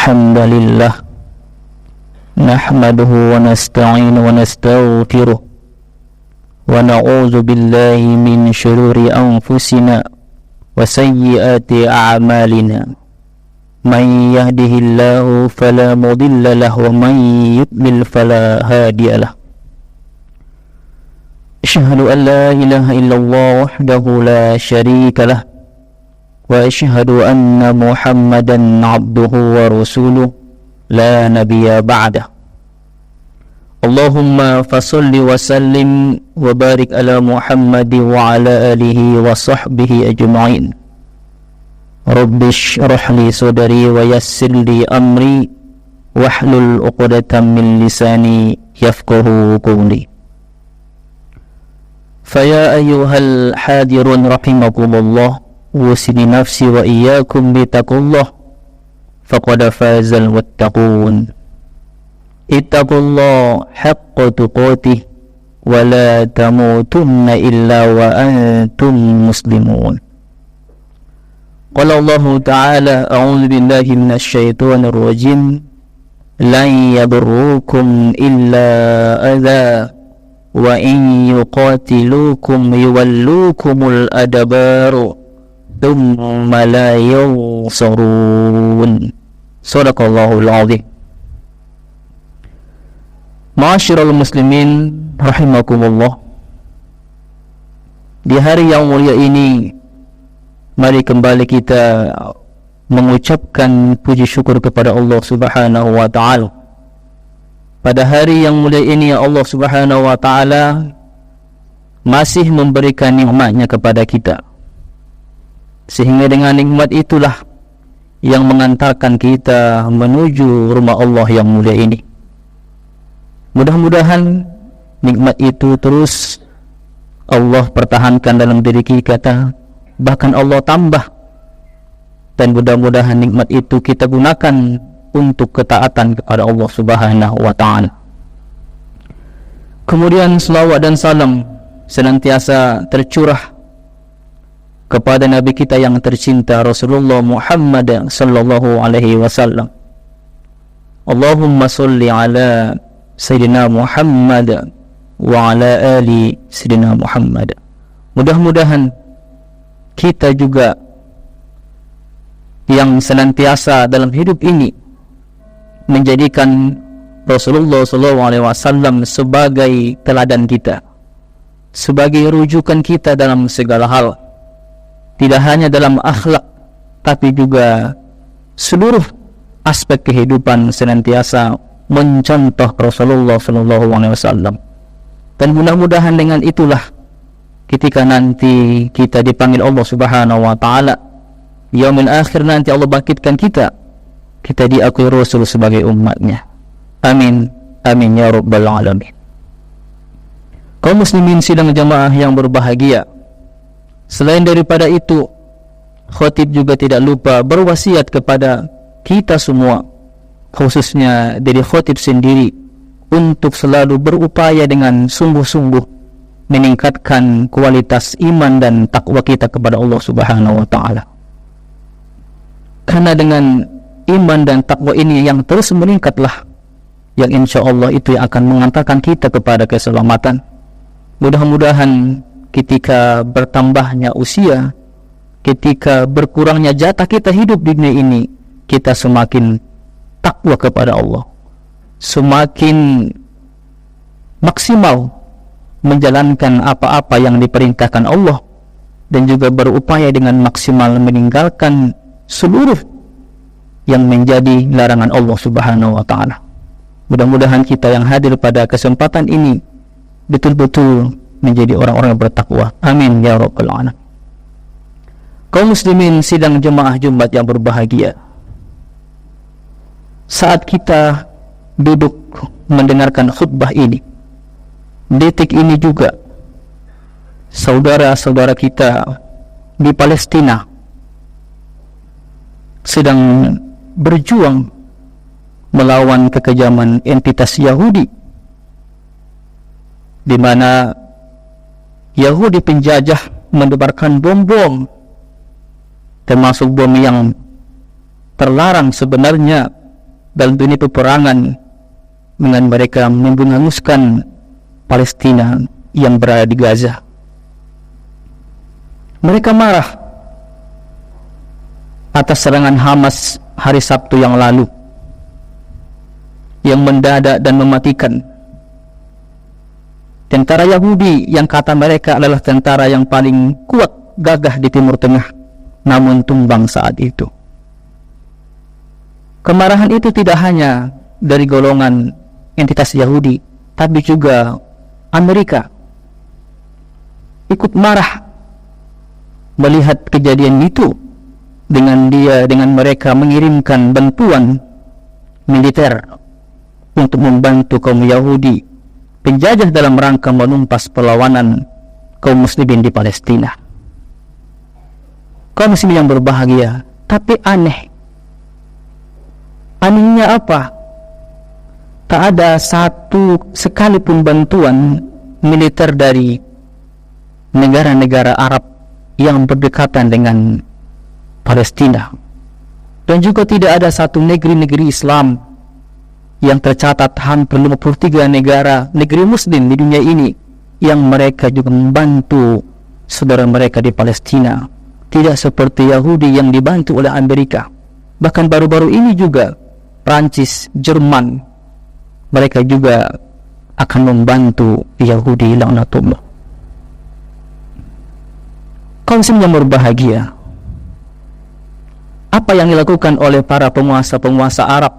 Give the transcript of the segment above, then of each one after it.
الحمد لله نحمده ونستعين ونستغفره ونعوذ بالله من شرور أنفسنا وسيئات أعمالنا من يهده الله فلا مضل له ومن يضلل فلا هادي له أشهد أن لا إله إلا الله وحده لا شريك له وأشهد أن محمدا عبده ورسوله لا نبي بعده اللهم فصل وسلم وبارك على محمد وعلى آله وصحبه أجمعين رب اشرح لي صدري ويسر لي أمري واحلل عقدة من لساني يفقه قولي فيا أيها الحاضرون رحمكم الله أوصي نفسي وإياكم بتقوى الله فقد فاز المتقون اتقوا الله حق تقاته ولا تموتن إلا وأنتم مسلمون قال الله تعالى أعوذ بالله من الشيطان الرجيم لن يضروكم إلا أذى وإن يقاتلوكم يولوكم الأدبار ثم لا ينصرون صدق الله العظيم. Ma'asyiral muslimin rahimakumullah, di hari yang mulia ini mari kembali kita mengucapkan puji syukur kepada Allah Subhanahu wa taala. Pada hari yang mulia ini Allah Subhanahu wa taala masih memberikan nikmatnya kepada kita, sehingga dengan nikmat itulah yang mengantarkan kita menuju rumah Allah yang mulia ini. Mudah-mudahan nikmat itu terus Allah pertahankan dalam diri kita, bahkan Allah tambah, dan mudah-mudahan nikmat itu kita gunakan untuk ketaatan kepada Allah Subhanahu wa taala. Kemudian selawat dan salam senantiasa tercurah kepada Nabi kita yang tercinta Rasulullah Muhammad sallallahu alaihi wasallam. Allahumma salli ala Sayyidina Muhammad wa ala ali Sayyidina Muhammad. Mudah-mudahan kita juga yang senantiasa dalam hidup ini menjadikan Rasulullah SAW sebagai teladan kita, sebagai rujukan kita dalam segala hal, tidak hanya dalam akhlak tapi juga seluruh aspek kehidupan senantiasa mencontoh Rasulullah SAW. Dan mudah-mudahan dengan itulah ketika nanti kita dipanggil Allah Subhanahu wa taala yaumil akhir, nanti Allah bangkitkan kita diakui Rasul sebagai umatnya. Amin, amin ya rabbal alamin. Kaum muslimin sidang jamaah yang berbahagia, selain daripada itu, khatib juga tidak lupa berwasiat kepada kita semua, khususnya dari khatib sendiri, untuk selalu berupaya dengan sungguh-sungguh meningkatkan kualitas iman dan takwa kita kepada Allah Subhanahu wa taala. Karena dengan iman dan takwa ini yang terus meningkatlah yang insya Allah itu yang akan mengantarkan kita kepada keselamatan. Mudah-mudahan ketika bertambahnya usia, ketika berkurangnya jatah kita hidup di dunia ini, kita semakin takwa kepada Allah, semakin maksimal menjalankan apa-apa yang diperintahkan Allah, dan juga berupaya dengan maksimal meninggalkan seluruh yang menjadi larangan Allah Subhanahu wa taala. Mudah-mudahan kita yang hadir pada kesempatan ini betul-betul menjadi orang-orang yang bertakwa. Amin ya rabbal alamin. Kaum muslimin sidang jemaah Jumat yang berbahagia, saat kita duduk mendengarkan khutbah ini, detik ini juga saudara-saudara kita di Palestina sedang berjuang melawan kekejaman entitas Yahudi, di mana Yahudi penjajah mendebarkan bom-bom, termasuk bom yang terlarang sebenarnya dalam dunia peperangan dengan mereka menghanguskan Palestina yang berada di Gaza. Mereka marah atas serangan Hamas hari Sabtu yang lalu yang mendadak dan mematikan tentara Yahudi yang kata mereka adalah tentara yang paling kuat gagah di Timur Tengah, namun tumbang saat itu. Kemarahan itu tidak hanya dari golongan entitas Yahudi, tapi juga Amerika ikut marah melihat kejadian itu, dengan mereka mengirimkan bantuan militer untuk membantu kaum Yahudi penjajah dalam rangka menumpas perlawanan kaum muslimin di Palestina. Kaum muslimin yang berbahagia, tapi anehnya apa? Tak ada satu sekalipun bantuan militer dari negara-negara Arab yang berdekatan dengan Palestina, dan juga tidak ada satu negeri-negeri Islam yang tercatat hampir 53 negeri muslim di dunia ini yang mereka juga membantu saudara mereka di Palestina. Tidak seperti Yahudi yang dibantu oleh Amerika. Bahkan baru-baru ini juga Prancis, Jerman, mereka juga akan membantu Yahudi laknatullah. Kaum muslim yang berbahagia, apa yang dilakukan oleh para penguasa-penguasa Arab,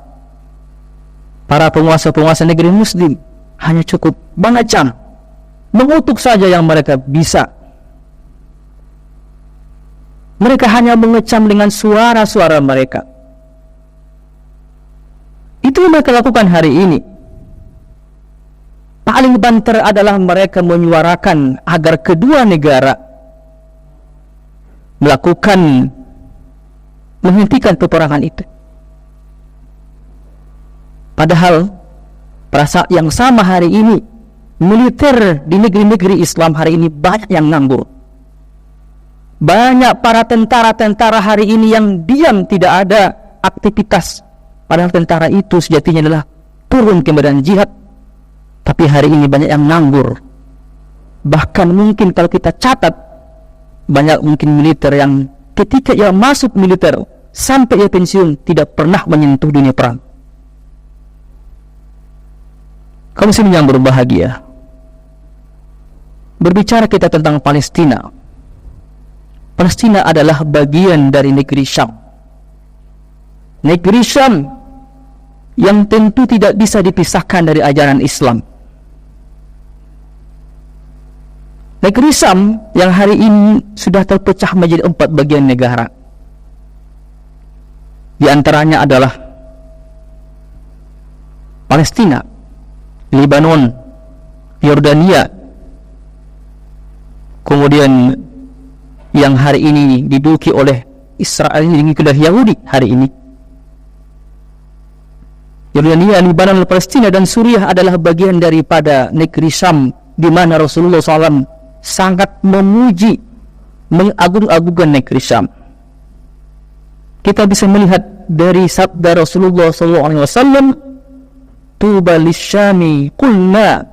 para penguasa-penguasa negeri muslim, hanya cukup mengecam, mengutuk saja yang mereka bisa. Mereka hanya mengecam dengan suara-suara mereka. Itu yang mereka lakukan hari ini. Paling banter adalah mereka menyuarakan agar kedua negara menghentikan peperangan itu. Padahal pada saat yang sama hari ini, militer di negeri-negeri Islam hari ini banyak yang nganggur. Banyak para tentara-tentara hari ini yang diam, tidak ada aktivitas. Padahal tentara itu sejatinya adalah turun ke medan jihad. Tapi hari ini banyak yang nganggur. Bahkan mungkin kalau kita catat, banyak mungkin militer yang ketika ia masuk militer sampai ia pensiun tidak pernah menyentuh dunia perang. Kaum muslimin yang berbahagia, berbicara kita tentang Palestina. Palestina adalah bagian dari negeri Syam. Negeri Syam yang tentu tidak bisa dipisahkan dari ajaran Islam. Negeri Syam yang hari ini sudah terpecah menjadi 4 bagian negara. Di antaranya adalah Palestina, Lebanon, Yordania, kemudian yang hari ini diduduki oleh Israel, ini oleh Yahudi hari ini. Yordania, Lebanon, Palestina, dan Suriah adalah bagian daripada negeri Syam, di mana Rasulullah SAW sangat memuji, mengagung-agungkan negeri Syam. Kita bisa melihat dari sabda Rasulullah SAW, "Tuba lisyami qulna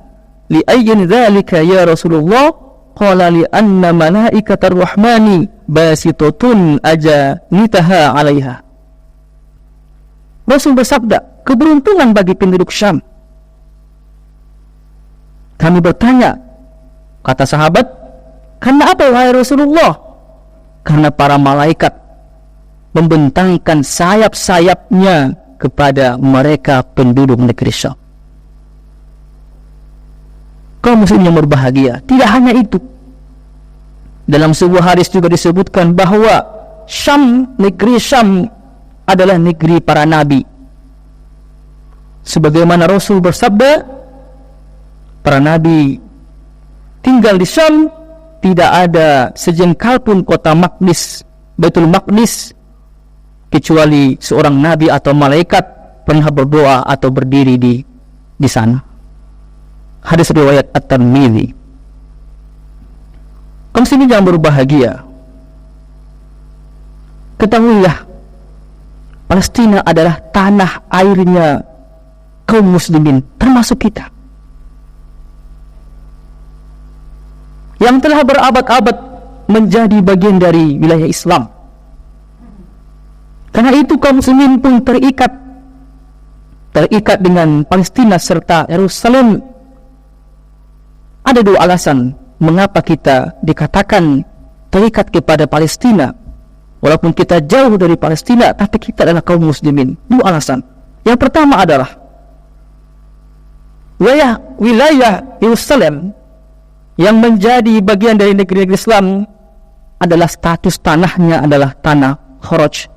li ayyin dzalika ya Rasulullah?" Qala li anna malaikatar rahmani basitatun ajanitaha 'alaiha. Rasul bersabda, keberuntungan bagi penduduk Syam. Kami bertanya, kata sahabat, karena apa wahai Rasulullah? Karena para malaikat membentangkan sayap-sayapnya kepada mereka penduduk negeri Syam. Kaum muslim yang berbahagia, tidak hanya itu. Dalam sebuah hadis juga disebutkan bahwa Syam, negeri Syam adalah negeri para nabi. Sebagaimana Rasul bersabda, para nabi tinggal di Syam, tidak ada sejengkal pun kota Maqdis, Baitul Maqdis, kecuali seorang nabi atau malaikat pernah berdoa atau berdiri di sana. Hadis riwayat At-Tirmidzi. Kaum muslimin yang berbahagia, ketahuilah Palestina adalah tanah airnya kaum muslimin, termasuk kita, yang telah berabad-abad menjadi bagian dari wilayah Islam. Karena itu kaum muslimin pun terikat dengan Palestina serta Yerusalem. Ada dua alasan mengapa kita dikatakan terikat kepada Palestina. Walaupun kita jauh dari Palestina, tapi kita adalah kaum muslimin. Dua alasan. Yang pertama adalah wilayah Yerusalem yang menjadi bagian dari negeri Islam adalah status tanahnya adalah tanah Kharaj,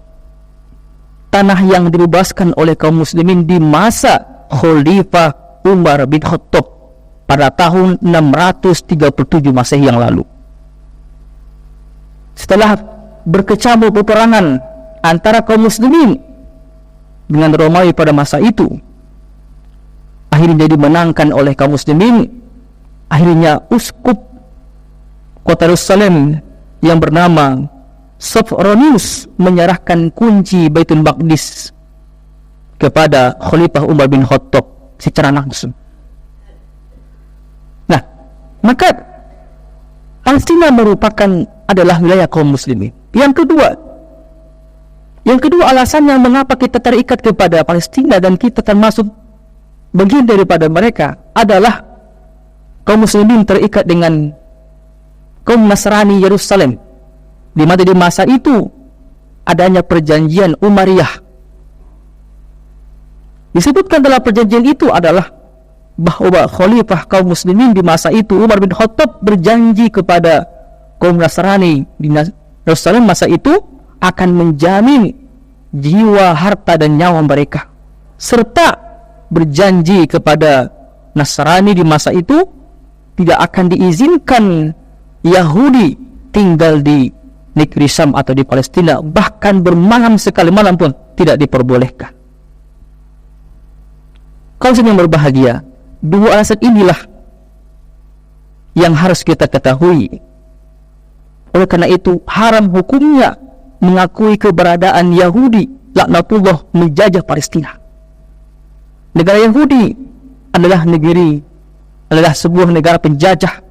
tanah yang dibebaskan oleh kaum muslimin di masa Khalifah Umar bin Khattab pada tahun 637 Masehi yang lalu. Setelah berkecamuk peperangan antara kaum muslimin dengan Romawi pada masa itu, akhirnya dimenangkan oleh kaum muslimin. Akhirnya uskup kota Yerusalem yang bernama Sophronius menyerahkan kunci Baitul Maqdis kepada Khalifah Umar bin Khattab secara langsung. Nah, maka Palestina adalah wilayah kaum muslimin. Yang kedua alasannya mengapa kita terikat kepada Palestina dan kita termasuk bagian daripada mereka adalah kaum muslimin terikat dengan kaum Nasrani Yerusalem, di mana di masa itu adanya perjanjian Umayyah. Disebutkan dalam perjanjian itu adalah bahwa khalifah kaum muslimin di masa itu, Umar bin Khattab, berjanji kepada kaum Nasrani di Yerusalem masa itu akan menjamin jiwa, harta dan nyawa mereka, serta berjanji kepada Nasrani di masa itu tidak akan diizinkan Yahudi tinggal di negeri Syam atau di Palestina, bahkan bermalam sekali malam pun tidak diperbolehkan. Kaum yang berbahagia, dua alasan inilah yang harus kita ketahui. Oleh karena itu haram hukumnya mengakui keberadaan Yahudi laknatullah menjajah Palestina. Negara Yahudi adalah sebuah negara penjajah.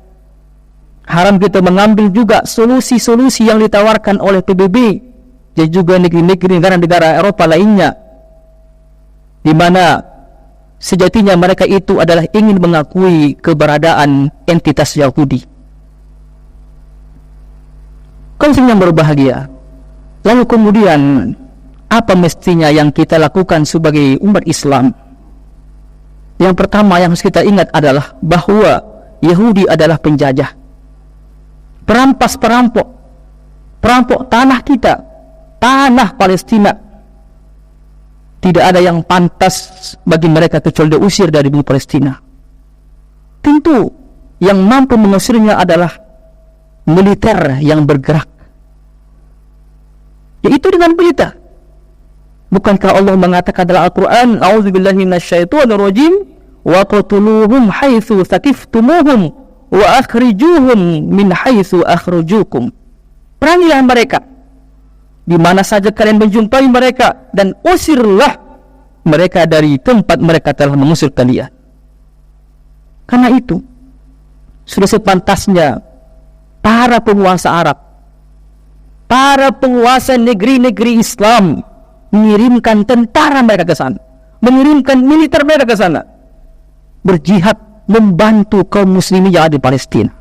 Haram kita mengambil juga solusi-solusi yang ditawarkan oleh PBB dan juga negara-negara Eropa lainnya, di mana sejatinya mereka itu adalah ingin mengakui keberadaan entitas Yahudi. Kaum yang berbahagia, lalu kemudian apa mestinya yang kita lakukan sebagai umat Islam? Yang pertama yang harus kita ingat adalah bahwa Yahudi adalah penjajah, perampok tanah kita, tanah Palestina. Tidak ada yang pantas bagi mereka kecuali diusir dari bumi Palestina. Tentu yang mampu mengusirnya adalah militer yang bergerak, yaitu dengan berita. Bukankah Allah mengatakan dalam Al-Quran, a'udzubillahi minasyaitonirrajim, wa qatuluhum haitsu saqiftumuhum wa akhrijuhum min haitsu akhrajukum. Perangilah mereka di mana saja kalian menjumpai mereka, dan usirlah mereka dari tempat mereka telah mengusir kalian. Karena itu sudah sepantasnya para penguasa Arab, para penguasa negeri-negeri Islam mengirimkan tentara mereka ke sana, mengirimkan militer mereka ke sana, berjihad membantu kaum muslimin yang ada di Palestina.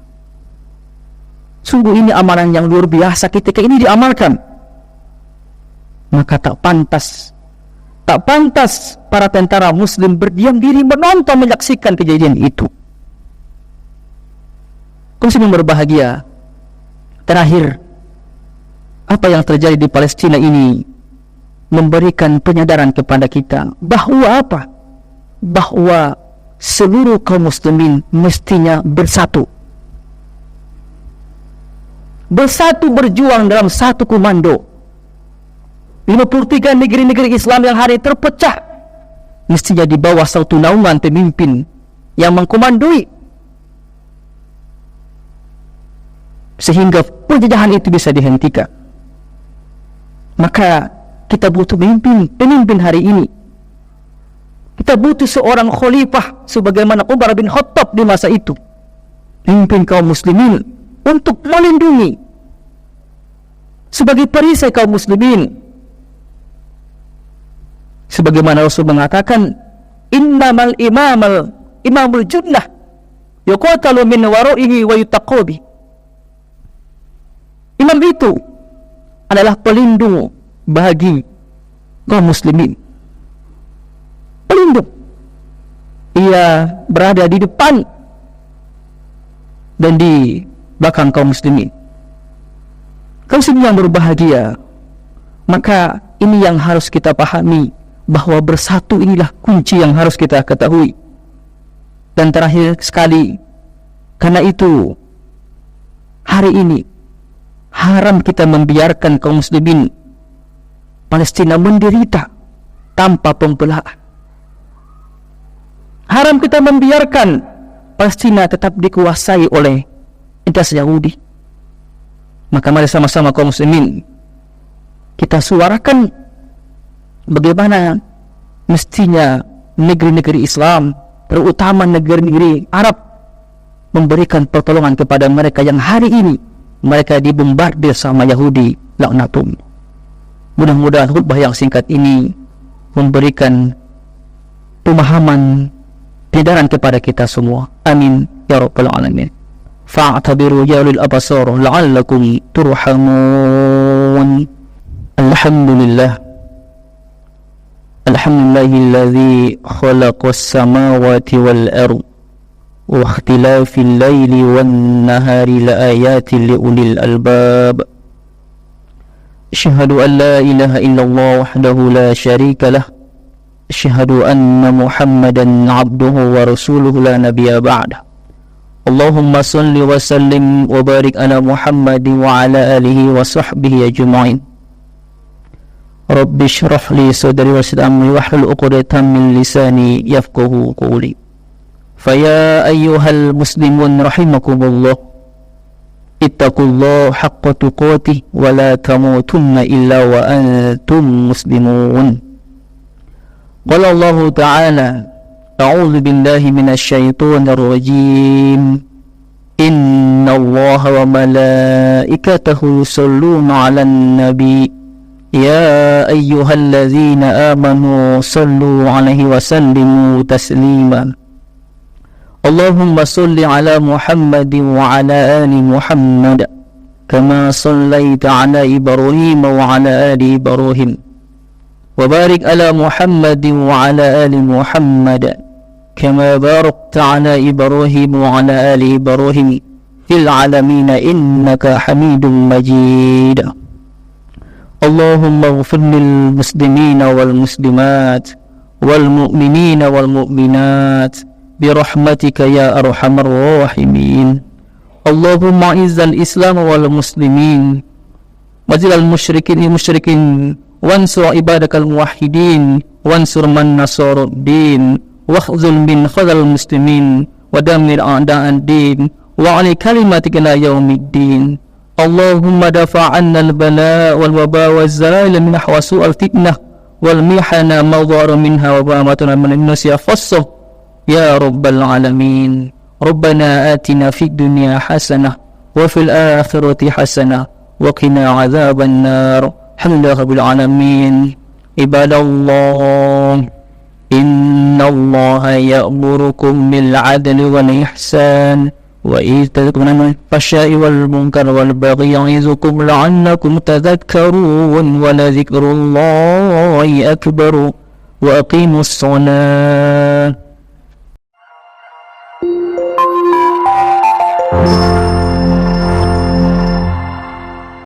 Sungguh ini amalan yang luar biasa ketika ini diamalkan. Maka tak pantas para tentara muslim berdiam diri menonton, menyaksikan kejadian itu. Kaum muslimin berbahagia, terakhir apa yang terjadi di Palestina ini memberikan penyadaran kepada kita bahwa bahwa seluruh kaum muslimin mestinya bersatu berjuang dalam satu komando. 53 negeri-negeri Islam yang hari terpecah mestinya di bawah satu naungan pemimpin yang mengkomandoi, sehingga penjajahan itu bisa dihentikan. Maka kita butuh pemimpin hari ini. Kita butuh seorang khalifah sebagaimana Umar bin Khattab di masa itu, pemimpin kaum muslimin untuk melindungi sebagai perisai kaum muslimin. Sebagaimana Rasul mengatakan, innamal imamul junnah yuqatalu min wara'ihi wa yutaqabi. Imam itu adalah pelindung bagi kaum muslimin. Pelindung. Ia berada di depan dan di belakang kaum muslimin. Kaum muslimin yang berbahagia. Maka ini yang harus kita pahami, bahwa bersatu inilah kunci yang harus kita ketahui. Dan terakhir sekali, karena itu hari ini haram kita membiarkan kaum muslimin Palestina menderita tanpa pembelaan. Haram kita membiarkan Palestina tetap dikuasai oleh entitas Yahudi. Maka mari sama-sama kaum muslimin kita suarakan bagaimana mestinya negeri-negeri Islam, terutama negeri-negeri Arab, memberikan pertolongan kepada mereka yang hari ini mereka dibombardir sama Yahudi laknatullah. Mudah-mudahan khutbah yang singkat ini memberikan pemahaman, peredaran kepada kita semua. Amin ya rabbal alamin. Fa'tabiru ya ulil absar la'allakum turhamun. Alhamdulillah. Alhamdulillahilladzi khalaqas samawati wal ardh wa ikhtilafil laili wan nahari laayatin liulil albab. Asyhadu an la ilaha illallah wahdahu la syarika lah. Asyhadu anna Muhammadan abduhu wa rasuluhu la nabiyya ba'dah. Allahumma salli wa sallim wa barik ala Muhammadin wa ala alihi wa sahbihi ajma'in. Rabbi shrah li sadri wa yassir amri wahlul 'uqdatam min lisani yafqahu qawli. Faya ayyuhal muslimun rahimakumullah, ittaqullaha haqqa tuqatih wa la tamutunna illa wa antum muslimun. Qala Allah Ta'ala, a'udzu billahi minasy syaithanir rajim. Inna Allaha wa malaikatahu yusholluna 'alan nabi. Ya ayyuhalladzina amanu sallu 'alaihi wa sallimu taslima. Allahumma salli 'ala Muhammadin wa 'ala ali Muhammad kama sallaita 'ala Ibrahim wa 'ala ali Ibrahim. وبارك على محمد وعلى آل محمد كما باركت على إبراهيم وعلى آل إبراهيم في العالمين إنك حميد مجيد. اللهم اغفر للمسلمين والمسلمات والمؤمنين والمؤمنات برحمتك يا أرحم الراحمين. اللهم أعز الإسلام والمسلمين وذل المشركين wansur ibadakal muwahhidin wansur man nasaruddin wakhzul min khazal muslimin wa damir a'da'ad din wa 'ala kalimatika la yaumiddin. Allahumma dafa' 'anna al-bala' wal waba' waz zalal min ahwasu al-fitnah wal mihana ma dhara minha wa ba'atuna min an-nasi fassah ya rabbal alamin. Rabbana atina fid dunya hasanah wa fil akhirati hasanah wa qina 'adzaban nar. Alhamdulillah rabbil alamin. Ibadallah, inna allaha ya'murukum bil 'adli wal ihsan wa ita'ikum anil fahsya'i wal munkar wal baghi ya'izukum la'allakum tadhakkarun wa la dzikrullahi akbar wa aqimus shalah.